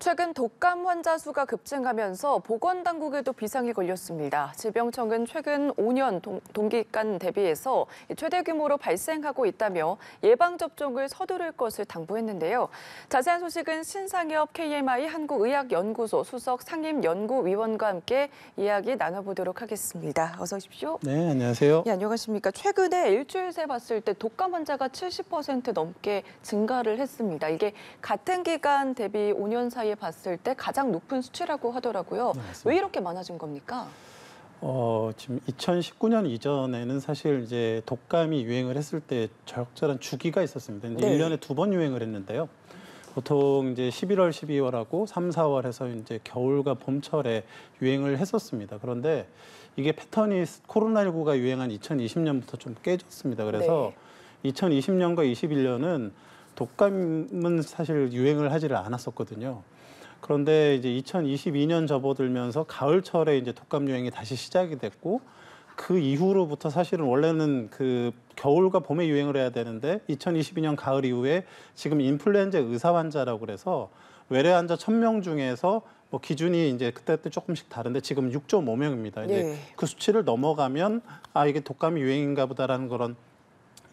최근 독감 환자 수가 급증하면서 보건당국에도 비상이 걸렸습니다. 질병청은 최근 5년 동기간 대비해서 최대 규모로 발생하고 있다며 예방접종을 서두를 것을 당부했는데요. 자세한 소식은 신상엽 KMI 한국의학연구소 수석 상임연구위원과 함께 이야기 나눠보도록 하겠습니다. 어서 오십시오. 네, 안녕하세요. 네, 안녕하십니까. 최근에 일주일 새 봤을 때 독감 환자가 70% 넘게 증가를 했습니다. 이게 같은 기간 대비 5년 사이에 봤을 때 가장 높은 수치라고 하더라고요. 네, 왜 이렇게 많아진 겁니까? 지금 2019년 이전에는 사실 이제 독감이 유행을 했을 때 적절한 주기가 있었습니다. 이제 네. 1년에 2번 유행을 했는데요. 보통 이제 11월, 12월하고 3, 4월에서 이제 겨울과 봄철에 유행을 했었습니다. 그런데 이게 패턴이 코로나19가 유행한 2020년부터 좀 깨졌습니다. 그래서 네. 2020년과 21년은 독감은 사실 유행을 하지를 않았었거든요. 그런데 이제 2022년 접어들면서 가을철에 이제 독감 유행이 다시 시작이 됐고 그 이후로부터 사실은 원래는 그 겨울과 봄에 유행을 해야 되는데 2022년 가을 이후에 지금 인플루엔자 의사 환자라고 그래서 외래 환자 1,000명 중에서 뭐 기준이 이제 그때 조금씩 다른데 지금 6.5명입니다. 이제 네. 그 수치를 넘어가면 아 이게 독감이 유행인가 보다라는 그런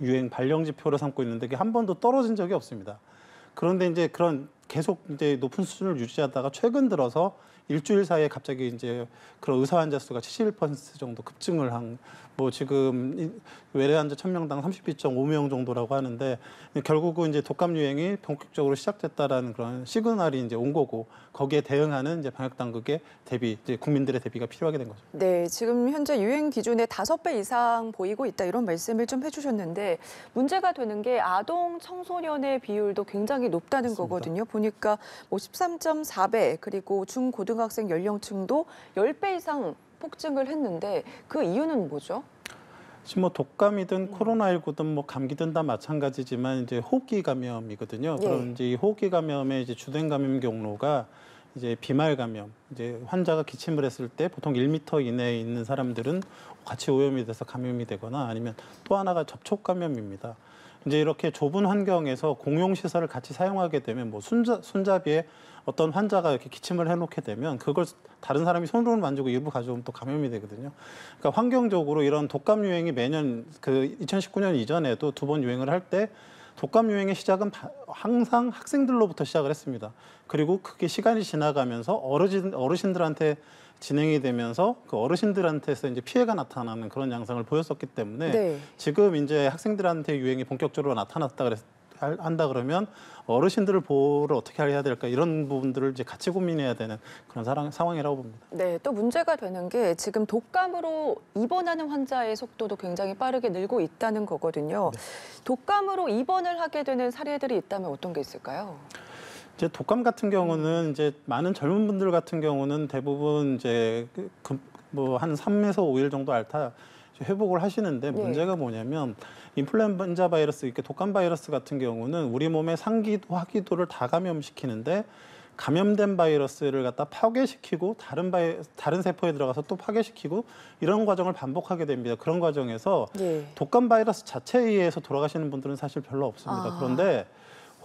유행 발령 지표로 삼고 있는데 이게 한 번도 떨어진 적이 없습니다. 그런데 이제 그런 계속 이제 높은 수준을 유지하다가 최근 들어서 일주일 사이에 갑자기 이제 그런 의사 환자 수가 71% 정도 급증을 한 뭐 지금 외래 환자 1,000명당 32.5명 정도라고 하는데 결국은 이제 독감 유행이 본격적으로 시작됐다라는 그런 시그널이 이제 온 거고 거기에 대응하는 이제 방역 당국의 대비, 이제 국민들의 대비가 필요하게 된 거죠. 네, 지금 현재 유행 기준의 5배 이상 보이고 있다 이런 말씀을 좀 해주셨는데 문제가 되는 게 아동 청소년의 비율도 굉장히 높다는 맞습니다. 거거든요. 보니까 뭐 13.4배 그리고 중고등학생 연령층도 10배 이상 폭증을 했는데 그 이유는 뭐죠? 지금 뭐 독감이든 코로나19든 뭐 감기든 다 마찬가지지만 이제 호흡기 감염이거든요. 예. 그럼 이제 이 호흡기 감염의 이제 주된 감염 경로가 이제 비말 감염. 이제 환자가 기침을 했을 때 보통 1m 이내에 있는 사람들은 같이 오염이 돼서 감염이 되거나 아니면 또 하나가 접촉 감염입니다. 이제 이렇게 좁은 환경에서 공용 시설을 같이 사용하게 되면 뭐 손잡이에 어떤 환자가 이렇게 기침을 해놓게 되면 그걸 다른 사람이 손으로 만지고 일부 가져오면 또 감염이 되거든요. 그러니까 환경적으로 이런 독감 유행이 매년 그 2019년 이전에도 2번 유행을 할 때 독감 유행의 시작은 항상 학생들로부터 시작을 했습니다. 그리고 그게 시간이 지나가면서 어르신들한테 진행이 되면서 그 어르신들한테서 이제 피해가 나타나는 그런 양상을 보였었기 때문에 네. 지금 이제 학생들한테 유행이 본격적으로 나타났다 한다 그러면 어르신들을 보호를 어떻게 해야 될까 이런 부분들을 이제 같이 고민해야 되는 그런 상황이라고 봅니다. 네, 또 문제가 되는 게 지금 독감으로 입원하는 환자의 속도도 굉장히 빠르게 늘고 있다는 거거든요. 네. 독감으로 입원을 하게 되는 사례들이 있다면 어떤 게 있을까요? 이제 독감 같은 경우는 이제 많은 젊은 분들 같은 경우는 대부분 이제 뭐 한 3에서 5일 정도 앓다 회복을 하시는데 문제가 뭐냐면 인플루엔자 바이러스, 이렇게 독감 바이러스 같은 경우는 우리 몸의 상기도, 화기도를 다 감염시키는데 감염된 바이러스를 갖다 파괴시키고 다른 세포에 들어가서 또 파괴시키고 이런 과정을 반복하게 됩니다. 그런 과정에서 독감 바이러스 자체에 의해서 돌아가시는 분들은 사실 별로 없습니다. 그런데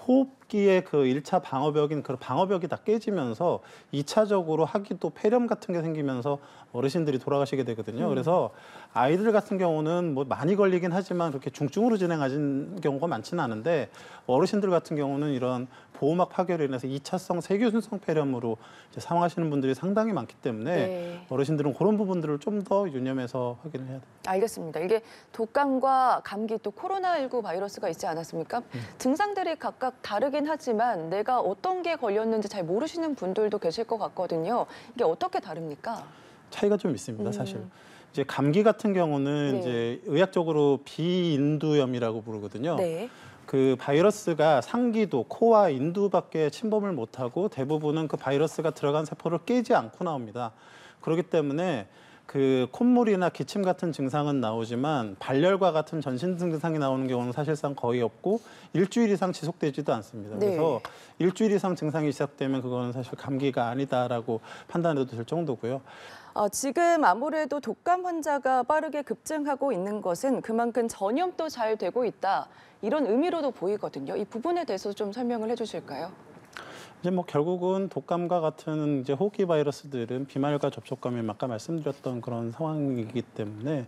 호흡기의 그 1차 방어벽인 그 방어벽이 다 깨지면서 2차적으로 하기도 폐렴 같은 게 생기면서 어르신들이 돌아가시게 되거든요. 그래서 아이들 같은 경우는 뭐 많이 걸리긴 하지만 그렇게 중증으로 진행하는 경우가 많지는 않은데 어르신들 같은 경우는 이런 보호막 파괴로 인해서 2차성 세균성 폐렴으로 이제 사망하시는 분들이 상당히 많기 때문에 어르신들은 그런 부분들을 좀 더 유념해서 확인을 해야 됩니다. 알겠습니다. 이게 독감과 감기 또 코로나19 바이러스가 있지 않았습니까? 증상들이 각각 다르긴 하지만 내가 어떤 게 걸렸는지 잘 모르시는 분들도 계실 것 같거든요. 이게 어떻게 다릅니까? 차이가 좀 있습니다, 사실. 이제 감기 같은 경우는 이제 의학적으로 비인두염이라고 부르거든요. 그 바이러스가 상기도, 코와 인두밖에 침범을 못하고 대부분은 그 바이러스가 들어간 세포를 깨지 않고 나옵니다. 그렇기 때문에 그 콧물이나 기침 같은 증상은 나오지만 발열과 같은 전신 증상이 나오는 경우는 사실상 거의 없고 일주일 이상 지속되지도 않습니다. 그래서 일주일 이상 증상이 시작되면 그거는 사실 감기가 아니다라고 판단해도 될 정도고요. 지금 아무래도 독감 환자가 빠르게 급증하고 있는 것은 그만큼 전염도 잘 되고 있다. 이런 의미로도 보이거든요. 이 부분에 대해서 좀 설명을 해주실까요? 이제 뭐 결국은 독감과 같은 이제 호흡기 바이러스들은 비말과 접촉감이 아까 말씀드렸던 그런 상황이기 때문에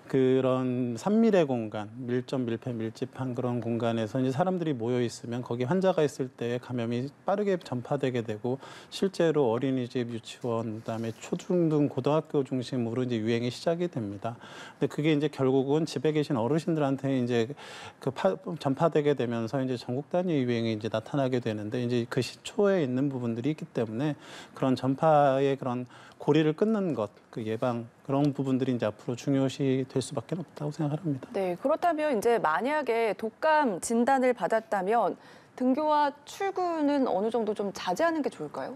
그런 산밀의 공간, 밀접, 밀폐, 밀집한 그런 공간에서 이제 사람들이 모여 있으면 거기 환자가 있을 때 감염이 빠르게 전파되게 되고 실제로 어린이집, 유치원, 그다음에 초중등, 고등학교 중심으로 이제 유행이 시작이 됩니다. 근데 그게 이제 결국은 집에 계신 어르신들한테 이제 전파되게 되면서 이제 전국 단위 유행이 이제 나타나게 되는데 이제 그 시초에 있는 부분들이 있기 때문에 그런 전파의 그런 고리를 끊는 것, 그 예방 그런 부분들이 이제 앞으로 중요시 될 수밖에 없다고 생각합니다. 네, 그렇다면 이제 만약에 독감 진단을 받았다면 등교와 출근은 어느 정도 좀 자제하는 게 좋을까요?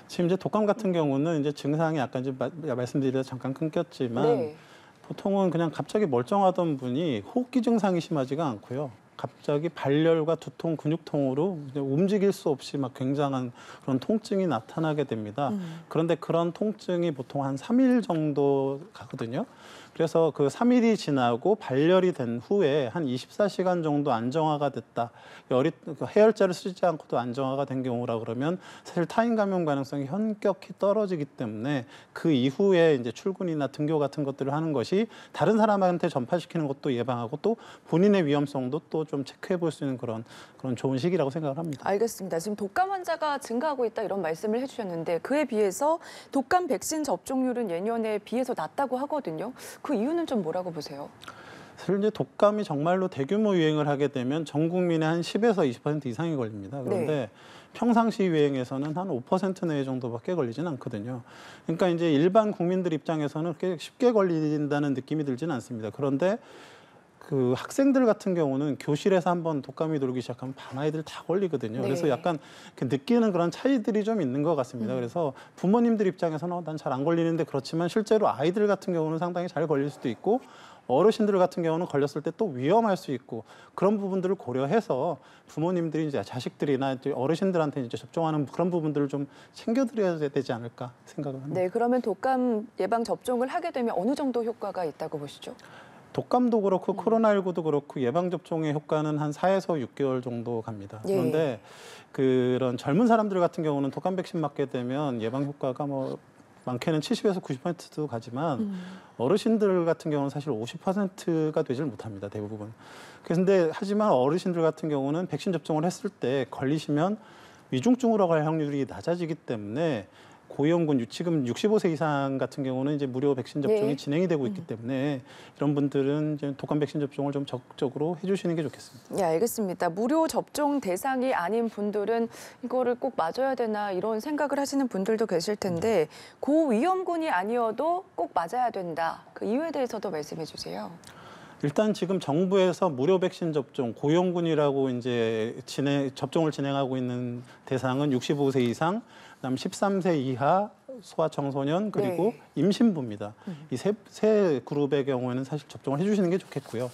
지금 이제 독감 같은 경우는 이제 증상이 아까 이제 말씀드리다 잠깐 끊겼지만 네. 보통은 그냥 갑자기 멀쩡하던 분이 호흡기 증상이 심하지가 않고요. 갑자기 발열과 두통, 근육통으로 움직일 수 없이 막 굉장한 그런 통증이 나타나게 됩니다. 그런데 그런 통증이 보통 한 3일 정도 가거든요. 그래서 그 3일이 지나고 발열이 된 후에 한 24시간 정도 안정화가 됐다. 해열제를 쓰지 않고도 안정화가 된 경우라 그러면 사실 타인 감염 가능성이 현격히 떨어지기 때문에 그 이후에 이제 출근이나 등교 같은 것들을 하는 것이 다른 사람한테 전파시키는 것도 예방하고 또 본인의 위험성도 또 좀 체크해 볼 수 있는 그런 좋은 시기라고 생각을 합니다. 알겠습니다. 지금 독감 환자가 증가하고 있다 이런 말씀을 해주셨는데 그에 비해서 독감 백신 접종률은 예년에 비해서 낮다고 하거든요. 그 이유는 좀 뭐라고 보세요? 사실 이제 독감이 정말로 대규모 유행을 하게 되면 전 국민의 한 10에서 20% 이상이 걸립니다. 그런데 네. 평상시 유행에서는 한 5% 내외 정도밖에 걸리지는 않거든요. 그러니까 이제 일반 국민들 입장에서는 그렇게 쉽게 걸린다는 느낌이 들지는 않습니다. 그런데 그 학생들 같은 경우는 교실에서 한번 독감이 돌기 시작하면 반 아이들 다 걸리거든요. 네. 그래서 약간 느끼는 그런 차이들이 좀 있는 것 같습니다. 그래서 부모님들 입장에서는 난 잘 안 걸리는데 그렇지만 실제로 아이들 같은 경우는 상당히 잘 걸릴 수도 있고 어르신들 같은 경우는 걸렸을 때 또 위험할 수 있고 그런 부분들을 고려해서 부모님들이 이제 자식들이나 이제 어르신들한테 이제 접종하는 그런 부분들을 좀 챙겨드려야 되지 않을까 생각을 합니다. 네, 그러면 독감 예방 접종을 하게 되면 어느 정도 효과가 있다고 보시죠? 독감도 그렇고 코로나19도 그렇고 예방접종의 효과는 한 4에서 6개월 정도 갑니다. 예. 그런데 그런 젊은 사람들 같은 경우는 독감 백신 맞게 되면 예방 효과가 뭐 많게는 70에서 90%도 가지만 어르신들 같은 경우는 사실 50%가 되질 못합니다. 대부분. 그런데 하지만 어르신들 같은 경우는 백신 접종을 했을 때 걸리시면 위중증으로 갈 확률이 낮아지기 때문에 고위험군 지금 65세 이상 같은 경우는 이제 무료 백신 접종이 네. 진행이 되고 있기 때문에 이런 분들은 이제 독감 백신 접종을 좀 적극적으로 해주시는 게 좋겠습니다. 네, 알겠습니다. 무료 접종 대상이 아닌 분들은 이거를 꼭 맞아야 되나 이런 생각을 하시는 분들도 계실 텐데 고위험군이 아니어도 꼭 맞아야 된다. 그 이유에 대해서도 말씀해 주세요. 일단 지금 정부에서 무료 백신 접종, 고위험군이라고 이제 접종을 진행하고 있는 대상은 65세 이상, 그다음 13세 이하 소아청소년 그리고 네. 임신부입니다. 이 세 그룹의 경우에는 사실 접종을 해주시는 게 좋겠고요.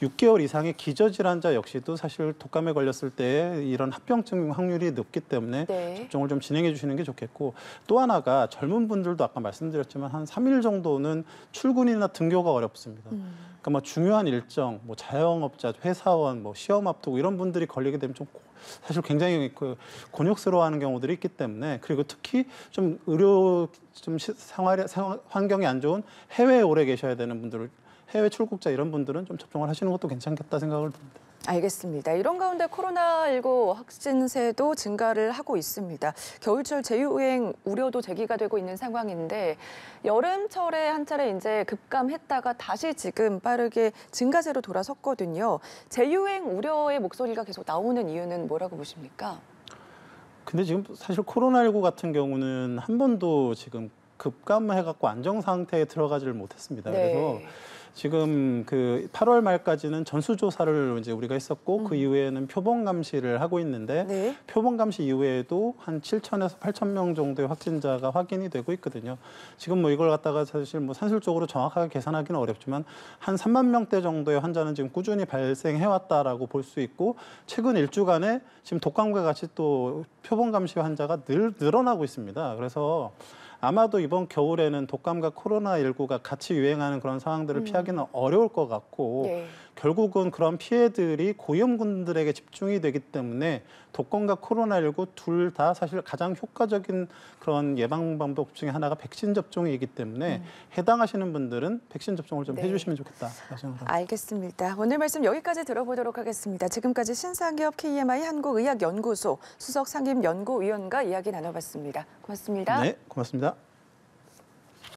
6개월 이상의 기저질환자 역시도 사실 독감에 걸렸을 때 이런 합병증 확률이 높기 때문에 네. 접종을 좀 진행해 주시는 게 좋겠고 또 하나가 젊은 분들도 아까 말씀드렸지만 한 3일 정도는 출근이나 등교가 어렵습니다. 그러니까 뭐 중요한 일정, 뭐 자영업자, 회사원, 뭐 시험 앞두고 이런 분들이 걸리게 되면 좀 사실 굉장히 곤욕스러워하는 경우들이 있기 때문에 그리고 특히 좀 의료 좀 환경이 안 좋은 해외에 오래 계셔야 되는 분들을 해외 출국자 이런 분들은 좀 접종을 하시는 것도 괜찮겠다 생각을 듭니다. 알겠습니다. 이런 가운데 코로나19 확진세도 증가를 하고 있습니다. 겨울철 재유행 우려도 제기가 되고 있는 상황인데 여름철에 한 차례 이제 급감했다가 다시 지금 빠르게 증가세로 돌아섰거든요. 재유행 우려의 목소리가 계속 나오는 이유는 뭐라고 보십니까? 근데 지금 사실 코로나19 같은 경우는 한 번도 지금 급감해갖고 안정 상태에 들어가지를 못했습니다. 네. 그래서 지금 그 8월 말까지는 전수조사를 이제 우리가 했었고 그 이후에는 표본 감시를 하고 있는데 네. 표본 감시 이후에도 한 7천에서 8천 명 정도의 확진자가 확인이 되고 있거든요. 지금 뭐 이걸 갖다가 사실 뭐 산술적으로 정확하게 계산하기는 어렵지만 한 3만 명대 정도의 환자는 지금 꾸준히 발생해 왔다라고 볼 수 있고 최근 일주간에 지금 독감과 같이 또 표본 감시 환자가 늘어나고 있습니다. 그래서 아마도 이번 겨울에는 독감과 코로나19가 같이 유행하는 그런 상황들을 피하기는 어려울 것 같고 네. 결국은 그런 피해들이 고위험군들에게 집중이 되기 때문에 독감과 코로나19 둘 다 사실 가장 효과적인 그런 예방 방법 중에 하나가 백신 접종이기 때문에 해당하시는 분들은 백신 접종을 좀 네. 해주시면 좋겠다 생각합니다. 알겠습니다. 오늘 말씀 여기까지 들어보도록 하겠습니다. 지금까지 신상엽 KMI 한국의학연구소 수석 상임연구위원과 이야기 나눠봤습니다. 고맙습니다. 네, 고맙습니다.